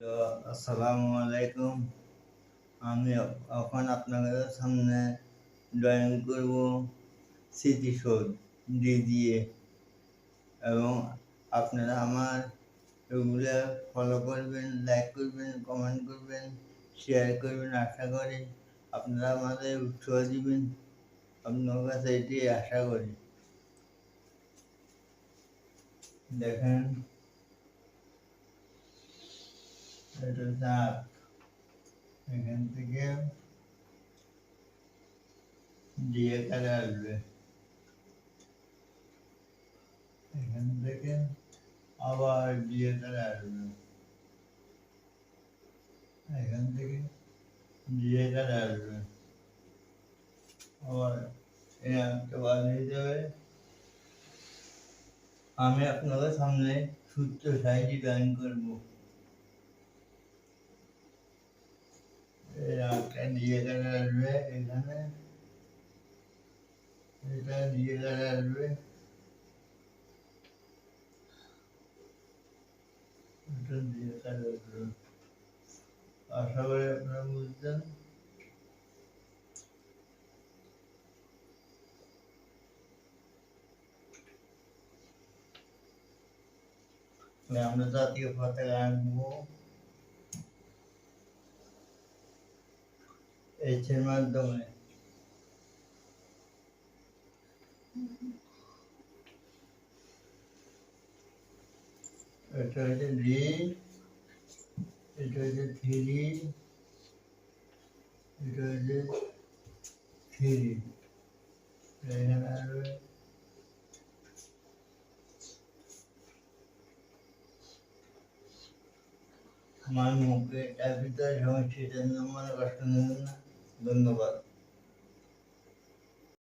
তো আসসালামু আলাইকুম। আমি এখন আপনাদের সামনে ড্রয়িং করব স্মৃতিসৌধ দিয়ে এবং আপনারা আমার এগুলো ফলো করবেন, লাইক করবেন, কমেন্ট করবেন, শেয়ার করবেন। আশা করি আপনারা আমাদের উৎসাহ দিবেন। আপনার কাছে এটি আশা করি। দেখেন, এটা দাঁত। এখান থেকে দিয়ে কালে আসবে, এখান থেকে আবার দিয়ে কালে আসবে, এখান থেকে দিয়ে কালে আসবে, আবার এই আঁকটা বানিয়ে দেবে। আমি আপনাদের সামনে সূত্র সাইজে ড্রয়িং করবো। এই আঁকটা দিয়ে কালে আসবে, এখানে এটা দিয়ে কালে আসবে, এটা দিয়ে কালে আসবে। আশা করি আপনারা বুঝছেন। আমরা জাতীয় পতাকা আঁকবো এইচের মাধ্যমে। এটা হচ্ছে ডি, এটা হচ্ছে থ্রি, এটা হচ্ছে থ্রি। এখানে আসবে, আমার মুখে এর ভিতরে সমস্যা, মনে কষ্ট নেবেন না। ধন্যবাদ।